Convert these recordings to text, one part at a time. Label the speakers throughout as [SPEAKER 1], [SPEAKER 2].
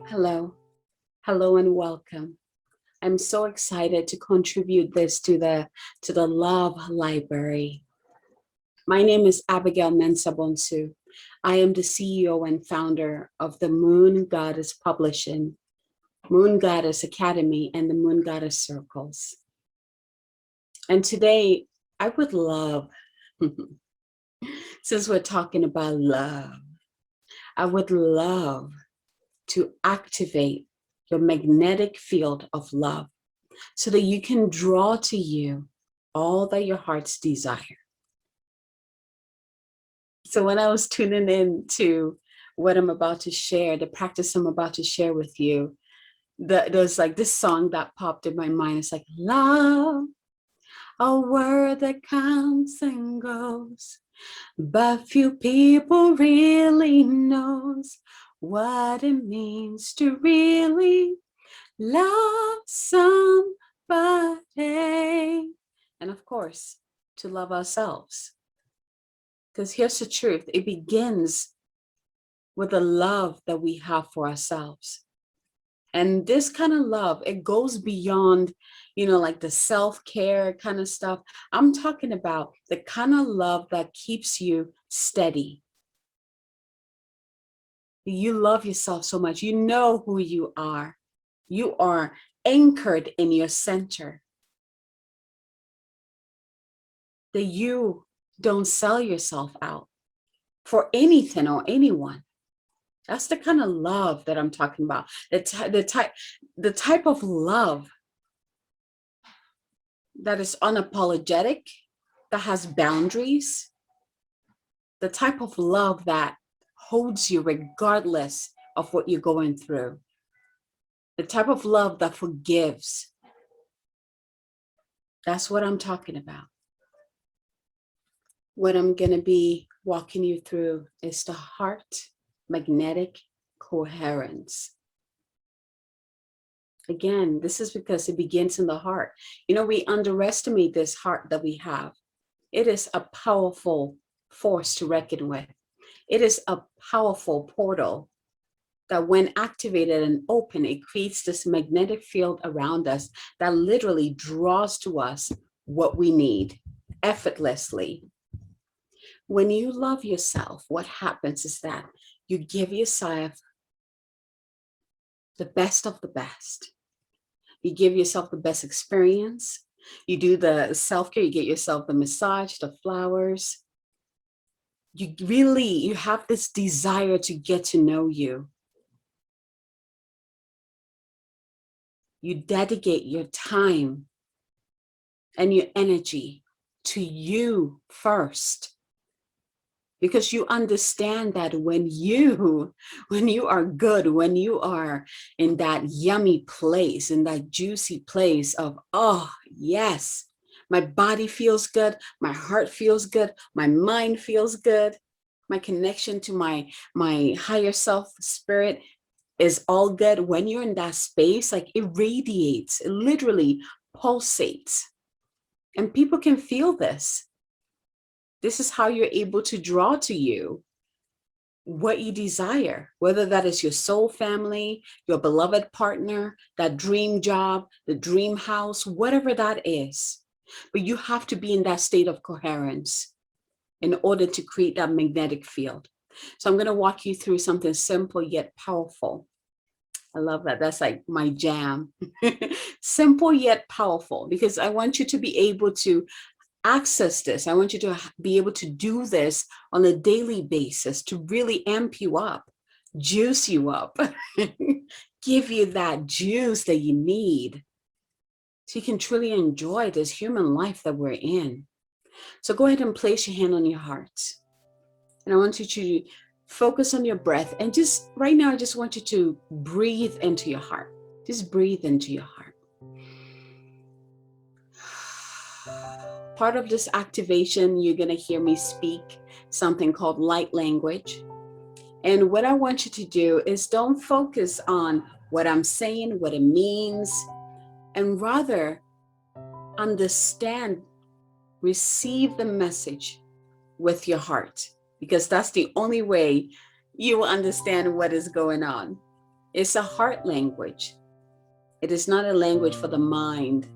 [SPEAKER 1] Hello, hello and welcome. I'm so excited to contribute this to the Love Library. My name is Abigail Mensah-Bonsu. I am the CEO and founder of the Moon Goddess Publishing, Moon Goddess Academy, and the Moon Goddess Circles. And today, I would love, since we're talking about love, I would love to activate your magnetic field of love so that you can draw to you all that your heart's desire. So when I was tuning in to what I'm about to share, the practice I'm about to share with you, there's like this song that popped in my mind. It's like, love, a word that comes and goes, but few people really knows what it means to really love somebody. And of course, to love ourselves. Because here's the truth, it begins with the love that we have for ourselves. And this kind of love, it goes beyond, like the self-care kind of stuff. I'm talking about the kind of love that keeps you steady. You love yourself so much. You know who you are. You are anchored in your center. That you don't sell yourself out for anything or anyone. That's the kind of love that I'm talking about. The type of love that is unapologetic, that has boundaries, the type of love that holds you regardless of what you're going through, the type of love that forgives. That's what I'm talking about. What I'm going to be walking you through is the heart magnetic coherence. Again, this is because it begins in the heart. We underestimate this heart that we have. It is a powerful force to reckon with. It is a powerful portal that when activated and open, it creates this magnetic field around us that literally draws to us what we need effortlessly. When you love yourself, what happens is that you give yourself the best of the best. You give yourself the best experience. You do the self-care, you get yourself the massage, the flowers. You have this desire to get to know you. You dedicate your time and your energy to you first. Because you understand that when you are good, when you are in that yummy place, in that juicy place of, oh, yes, my body feels good, my heart feels good, my mind feels good, my connection to my higher self spirit is all good. When you're in that space, like it radiates, it literally pulsates. And people can feel this. This is how you're able to draw to you what you desire, whether that is your soul family, your beloved partner, that dream job, the dream house, whatever that is. But you have to be in that state of coherence in order to create that magnetic field. So I'm going to walk you through something simple yet powerful. I love that. That's like my jam. Simple yet powerful, because I want you to be able to access this. I want you to be able to do this on a daily basis to really amp you up, juice you up, give you that juice that you need so you can truly enjoy this human life that we're in. So go ahead and place your hand on your heart. And I want you to focus on your breath. And just right now, I just want you to breathe into your heart. Just breathe into your heart. Part of this activation, you're going to hear me speak something called light language. And what I want you to do is don't focus on what I'm saying, what it means, and rather understand, receive the message with your heart, because that's the only way you will understand what is going on. It's a heart language. It is not a language for the mind.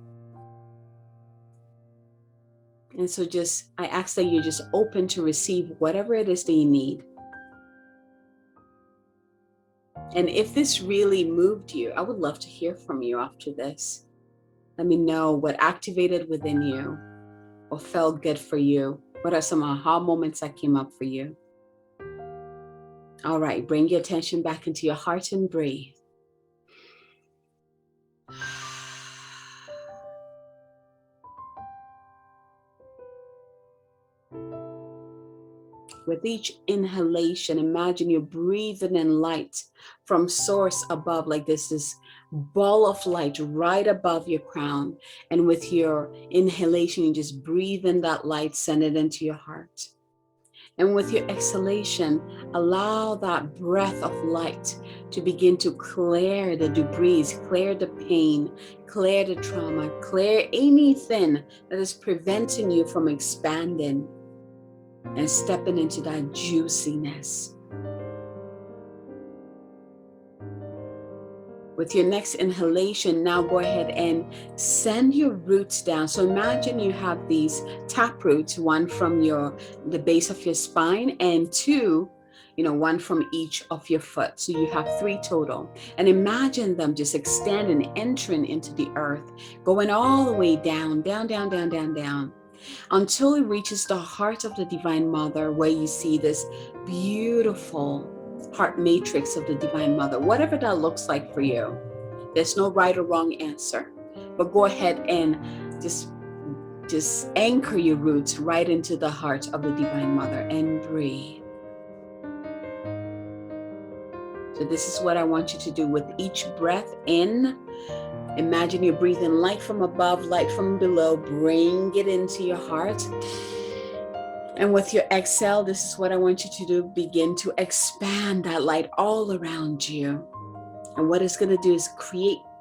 [SPEAKER 1] And so I ask that you're just open to receive whatever it is that you need. And if this really moved you, I would love to hear from you after this. Let me know what activated within you or felt good for you. What are some aha moments that came up for you? All right, bring your attention back into your heart and breathe. With each inhalation, imagine you're breathing in light from source above, like this ball of light right above your crown. And with your inhalation, you just breathe in that light, send it into your heart. And with your exhalation, allow that breath of light to begin to clear the debris, clear the pain, clear the trauma, clear anything that is preventing you from expanding and stepping into that juiciness. With your next inhalation, now go ahead and send your roots down. So imagine you have these tap roots, one from the base of your spine and two, one from each of your foot. So you have 3 total. And imagine them just extending, entering into the earth, going all the way down, down, down, down, down, down, until it reaches the heart of the Divine Mother, where you see this beautiful heart matrix of the Divine Mother, whatever that looks like for you. There's no right or wrong answer, but go ahead and just anchor your roots right into the heart of the Divine Mother and breathe. So this is what I want you to do with each breath in. Imagine you're breathing light from above, light from below. Bring it into your heart. And with your exhale, this is what I want you to do. Begin to expand that light all around you. And what it's going to do is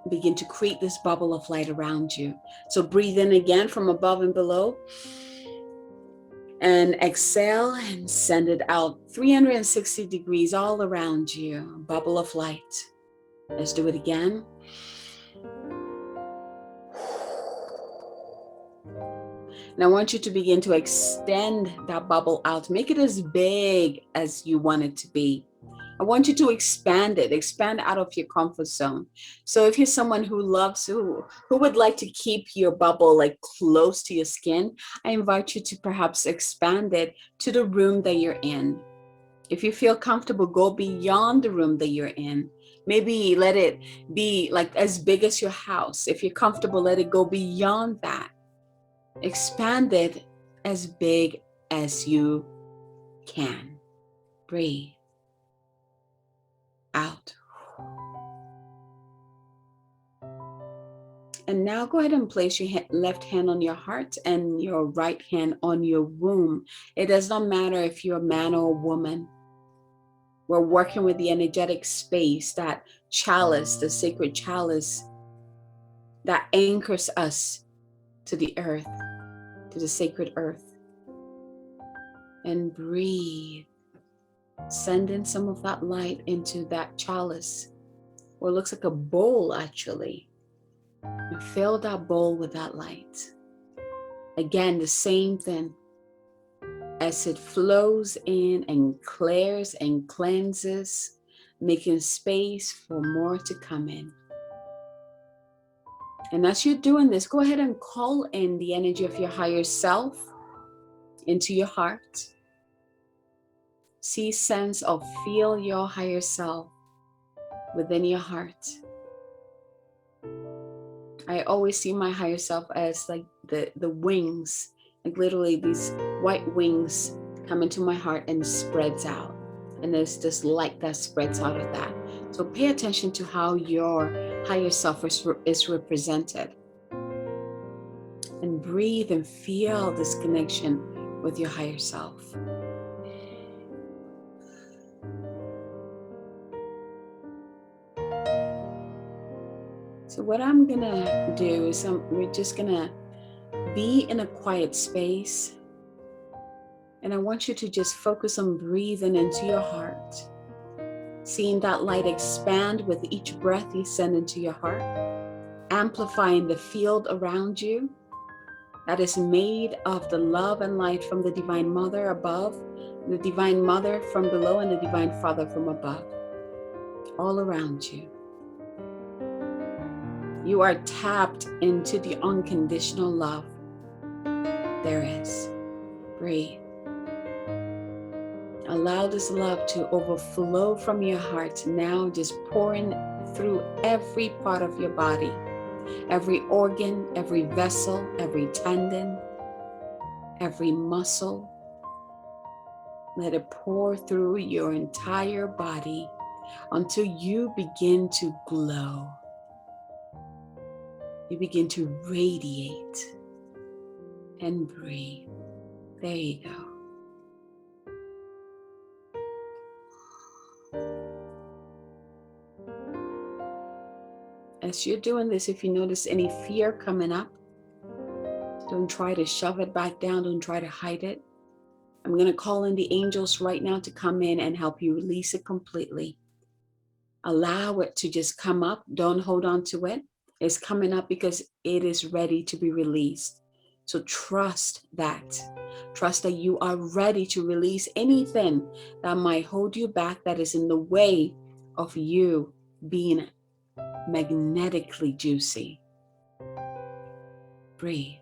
[SPEAKER 1] begin to create this bubble of light around you. So breathe in again from above and below. And exhale and send it out 360 degrees all around you. Bubble of light. Let's do it again. And I want you to begin to extend that bubble out. Make it as big as you want it to be. I want you to expand out of your comfort zone. So if you're someone who would like to keep your bubble like close to your skin, I invite you to perhaps expand it to the room that you're in. If you feel comfortable, go beyond the room that you're in. Maybe let it be like as big as your house. If you're comfortable, let it go beyond that. Expand it as big as you can. Breathe out. And now go ahead and place your left hand on your heart and your right hand on your womb. It does not matter if you're a man or a woman. We're working with the energetic space, that chalice, the sacred chalice that anchors us to the earth, to the sacred earth. And breathe. Send in some of that light into that chalice, or it looks like a bowl actually. And fill that bowl with that light. Again, the same thing. As it flows in and clears and cleanses, making space for more to come in. And as you're doing this, go ahead and call in the energy of your higher self into your heart. See, sense, or feel your higher self within your heart. I always see my higher self as like the wings, like literally these white wings come into my heart and spreads out. And there's this light that spreads out of that. So pay attention to how your higher self is represented. And breathe and feel this connection with your higher self. So what I'm gonna do is we're just gonna be in a quiet space. And I want you to just focus on breathing into your heart. seeing that light expand with each breath you send into your heart, amplifying the field around you that is made of the love and light from the Divine Mother above, the Divine Mother from below, and the Divine Father from above, all around you. You are tapped into the unconditional love there is. Breathe. Allow this love to overflow from your heart now, just pouring through every part of your body, every organ, every vessel, every tendon, every muscle. Let it pour through your entire body until you begin to glow. You begin to radiate and breathe. There you go. As you're doing this, if you notice any fear coming up, don't try to shove it back down. Don't try to hide it. I'm going to call in the angels right now to come in and help you release it completely. Allow it to just come up. Don't hold on to it. It's coming up because it is ready to be released. So trust that. Trust that you are ready to release anything that might hold you back, that is in the way of you being magnetically juicy. Breathe.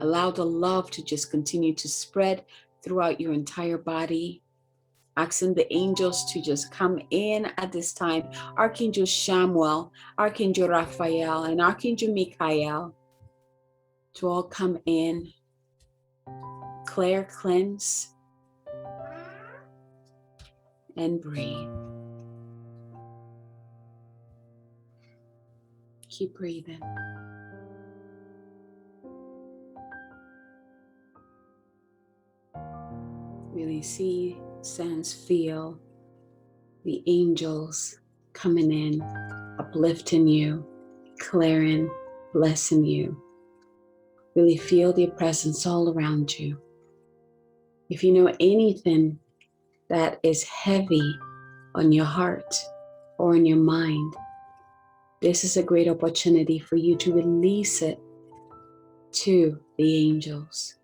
[SPEAKER 1] Allow the love to just continue to spread throughout your entire body. Asking the angels to just come in at this time. Archangel Shamuel, Archangel Raphael, and Archangel Michael to all come in, clear, cleanse, and breathe. Keep breathing. Really see, sense, feel the angels coming in, uplifting you, clearing, blessing you. Really feel their presence all around you. If you know anything that is heavy on your heart or in your mind, this is a great opportunity for you to release it to the angels.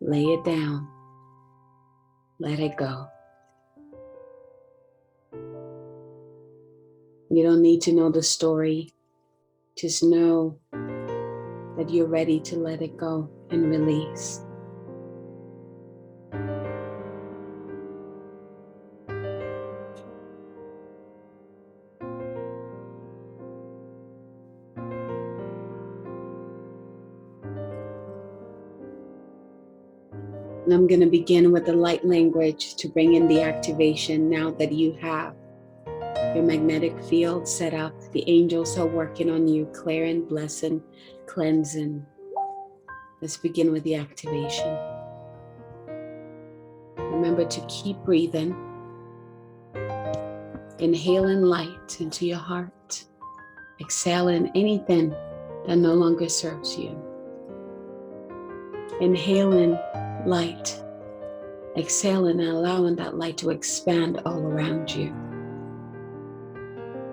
[SPEAKER 1] Lay it down. Let it go. You don't need to know the story. Just know that you're ready to let it go and release. And I'm going to begin with the light language to bring in the activation now that you have your magnetic field set up. The angels are working on you, clearing, blessing, cleansing. Let's begin with the activation. Remember to keep breathing. Inhaling light into your heart. Exhaling anything that no longer serves you. Inhaling light. Exhaling and allowing that light to expand all around you.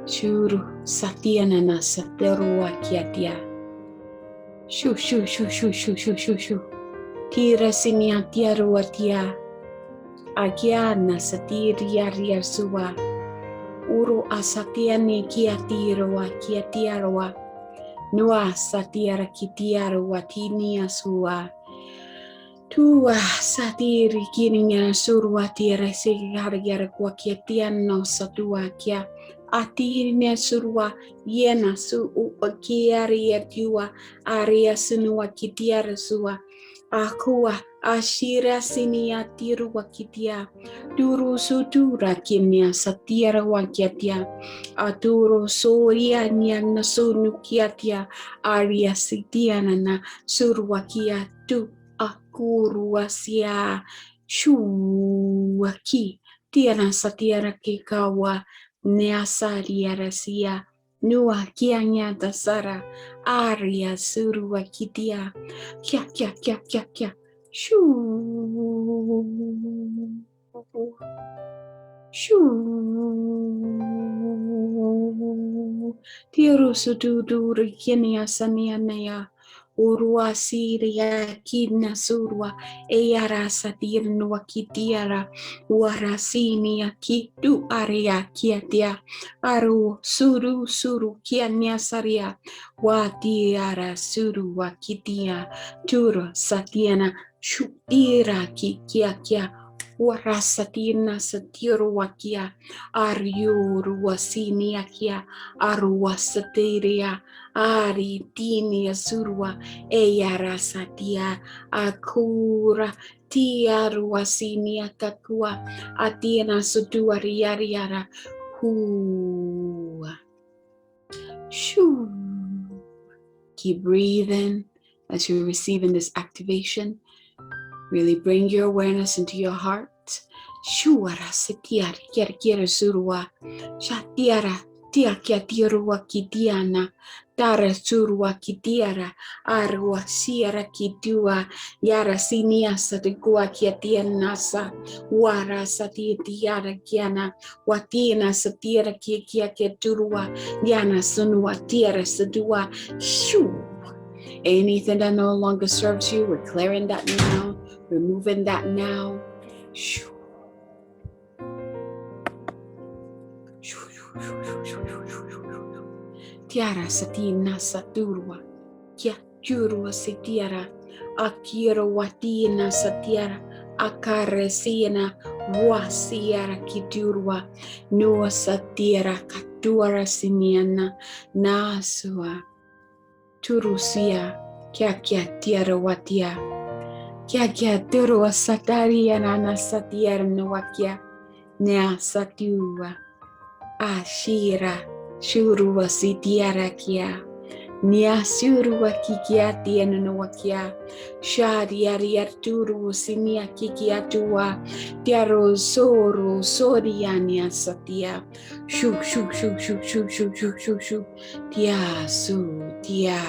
[SPEAKER 1] Shuru satianana saterua kiatia. Shu shu shu shu shu shu shu shu. Tira sinia tiarua tia. Agiana satiria riasua. Uru asatiani kiatirua kiatiarua. Nua satiara kitiarua tinia sua. Tua satiri kininya surua tira sigara kwa kiatiano satua kia. Atihine surua yena su ukiari tua aria sunua kitiara sua. Akua ashira sinia tirua kitia. Duru sutura kinia satira wakiatia. Aturo soria nyana sunu kiatia. Aria sitiana na surua kia tu. Akuruasia shuaki tiana satiara kikawa neasariarasia nua kianya dasara aria suruakitia kia kia kia kia kia shu Shoo. Tiro sududu rikinia sanianea. Urua siria kidna surwa. Eyara satir nuakitiara. Warasinia kitu area kiatia. Aru suru suru kiania saria. Watiara suru wakitia. Turo satiana. Shutira kia kia. Warasatina satiro wakia ariuru wasinia kia aruwasatiria aritinia surwa eyarasatia akura tia ruwasinia kakua atina sudua riariara hu shoo. Keep breathing as you're receiving this activation. Really bring your awareness into your heart. Shuara setiar kiara surua. Shatiara tia kiatirua kitiana. Tara surua kitiara. Arua siara kitua. Yara sinia satikua kiatianasa. Wara satitiara kiana. Watina satira kia kiaturua. Yana sunua tiara sadua. Shoo. Anything that no longer serves you, we're clearing that now, removing that now. Tiara satina saturwa, kia jurwa setiara, akira watina satiara, akaresina wasiara kiturwa, nua satira katuara siniana, nasua. Turusia, kia tiara watia, kia turua sataria nana satiara nawakia, nea satua, ashira, shurua sitiara kia, nea surua kikia tiana nawakia, shadiaria turu sinia kikia tua, tiaro soro soriania satia, shu, tia su, tia.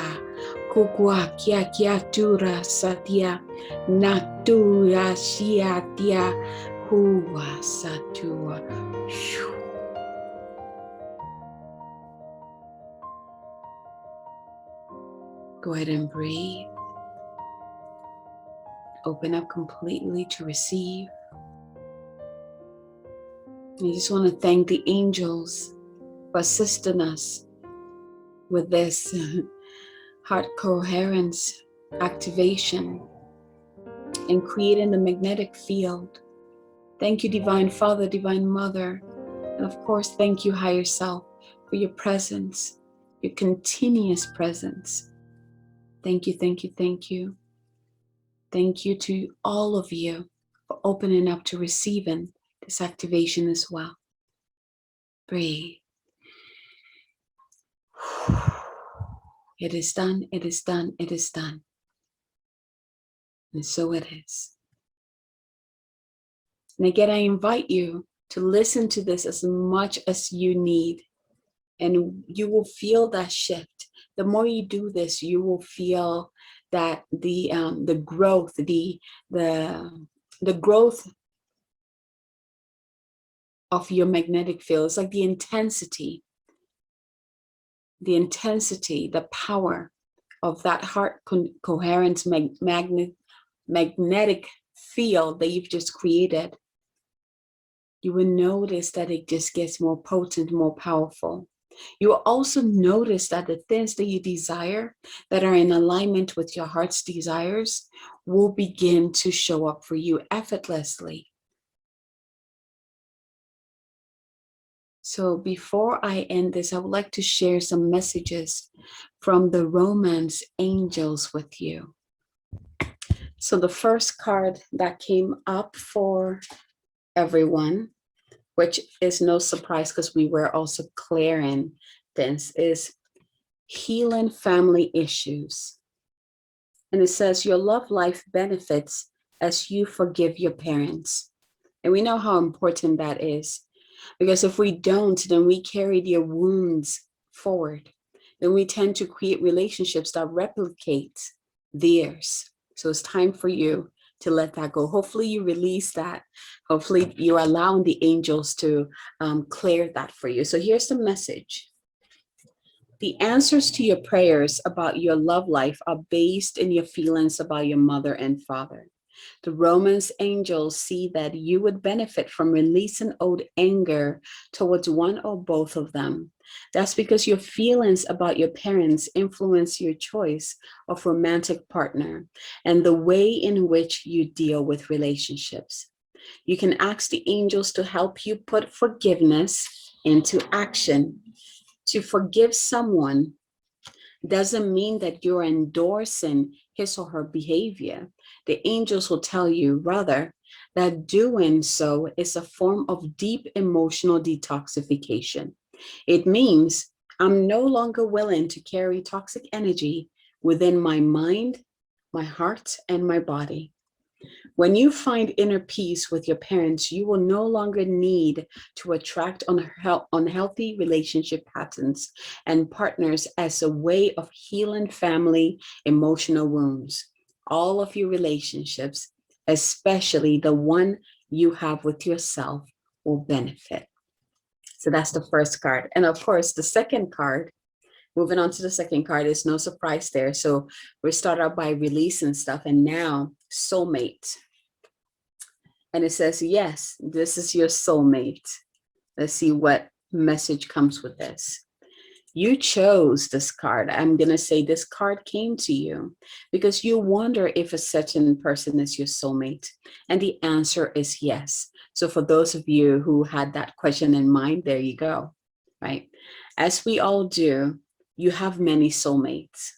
[SPEAKER 1] Kukua kia tura satia natura siatia hua satua. Go ahead and breathe. Open up completely to receive. I just want to thank the angels for assisting us with this heart coherence activation and creating the magnetic field. Thank you, Divine Father, Divine Mother, and of course, thank you, Higher Self, for your presence, your continuous presence. Thank you, thank you, thank you. Thank you to all of you for opening up to receiving this activation as well. Breathe. It is done, it is done, it is done. And so it is. And again, I invite you to listen to this as much as you need. And you will feel that shift. The more you do this, you will feel that the growth, the growth of your magnetic field. It's like the intensity, the power of that heart coherence magnetic field that you've just created. You will notice that it just gets more potent, more powerful. You will also notice that the things that you desire that are in alignment with your heart's desires will begin to show up for you effortlessly. So before I end this, I would like to share some messages from the romance angels with you. So the first card that came up for everyone, which is no surprise because we were also clearing this, is healing family issues. And it says your love life benefits as you forgive your parents. And we know how important that is, because if we don't, then we carry their wounds forward. Then we tend to create relationships that replicate theirs. So it's time for you to let that go. Hopefully you release that. Hopefully you're allowing the angels to clear that for you. So here's the message. The answers to your prayers about your love life are based in your feelings about your mother and father. The Romans angels see that you would benefit from releasing old anger towards one or both of them. That's because your feelings about your parents influence your choice of romantic partner and the way in which you deal with relationships. You can ask the angels to help you put forgiveness into action. To forgive someone doesn't mean that you're endorsing his or her behavior. The angels will tell you, rather, that doing so is a form of deep emotional detoxification. It means I'm no longer willing to carry toxic energy within my mind, my heart, and my body. When you find inner peace with your parents, you will no longer need to attract unhealthy relationship patterns and partners as a way of healing family emotional wounds. All of your relationships, especially the one you have with yourself, will benefit. So that's the first card. And of course, the second card, moving on to the second card, is no surprise there. So we start out by releasing stuff, and now soulmate. And it says, yes, this is your soulmate. Let's see what message comes with this. You chose this card. I'm going to say this card came to you because you wonder if a certain person is your soulmate. And the answer is yes. So for those of you who had that question in mind, there you go, right? As we all do, you have many soulmates,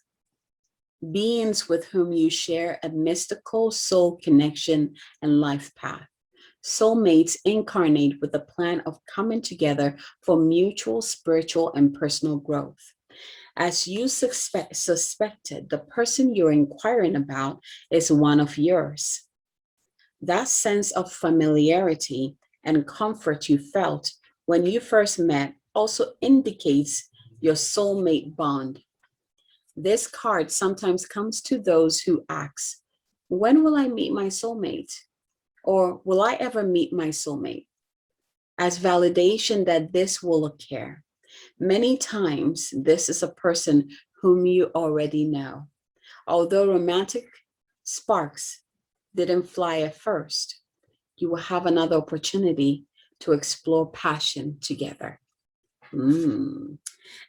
[SPEAKER 1] beings with whom you share a mystical soul connection and life path. Soulmates incarnate with a plan of coming together for mutual spiritual and personal growth. As you suspected, the person you're inquiring about is one of yours. That sense of familiarity and comfort you felt when you first met also indicates your soulmate bond. This card sometimes comes to those who ask, when will I meet my soulmate? Or will I ever meet my soulmate? As validation that this will occur. Many times, this is a person whom you already know. Although romantic sparks didn't fly at first, you will have another opportunity to explore passion together. And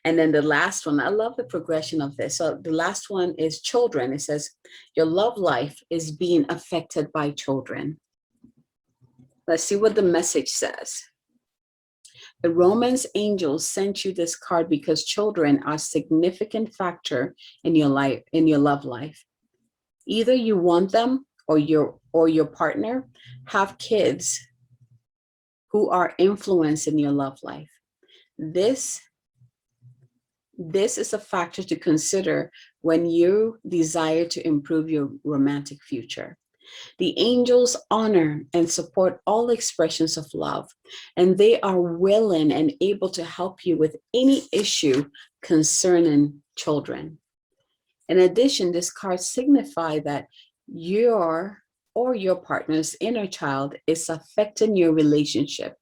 [SPEAKER 1] then the last one, I love the progression of this. So the last one is children. It says, your love life is being affected by children. Let's see what the message says. The Romans angels sent you this card because children are a significant factor in your life, in your love life. Either you want them or your partner have kids who are influencing your love life. This is a factor to consider when you desire to improve your romantic future. The angels honor and support all expressions of love, and they are willing and able to help you with any issue concerning children. In addition, this card signifies that your or your partner's inner child is affecting your relationship.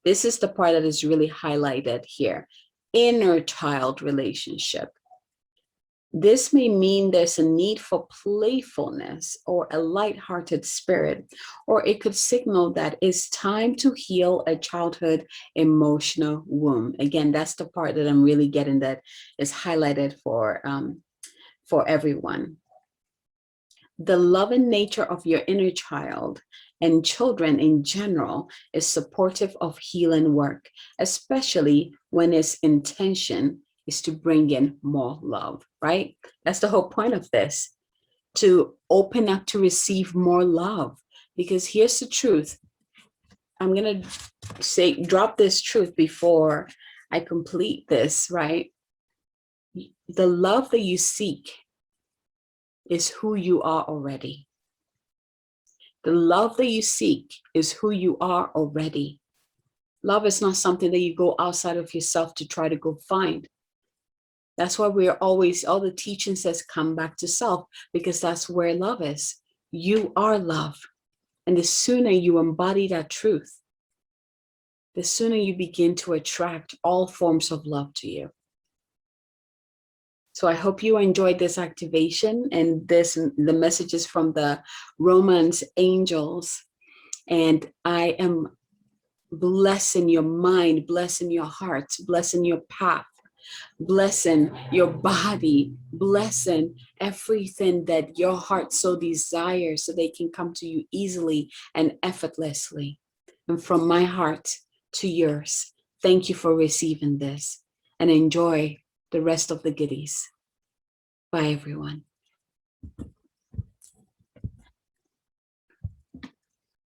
[SPEAKER 1] This is the part that is really highlighted here. Inner child relationship. This may mean there's a need for playfulness or a lighthearted spirit, or it could signal that it's time to heal a childhood emotional wound. Again, that's the part that I'm really getting that is highlighted for everyone. The loving nature of your inner child and children in general is supportive of healing work, especially when its intention is to bring in more love, right? That's the whole point of this, to open up to receive more love. Because here's the truth. I'm going to drop this truth before I complete this, right? The love that you seek is who you are already. The love that you seek is who you are already. Love is not something that you go outside of yourself to try to go find. That's why we're always, all the teaching says, come back to self, because that's where love is. You are love. And the sooner you embody that truth, the sooner you begin to attract all forms of love to you. So I hope you enjoyed this activation and the messages from the Romance angels. And I am blessing your mind, blessing your heart, blessing your path, blessing your body, blessing everything that your heart so desires so they can come to you easily and effortlessly. And from my heart to yours, thank you for receiving this and enjoy the rest of the goodies. Bye, everyone.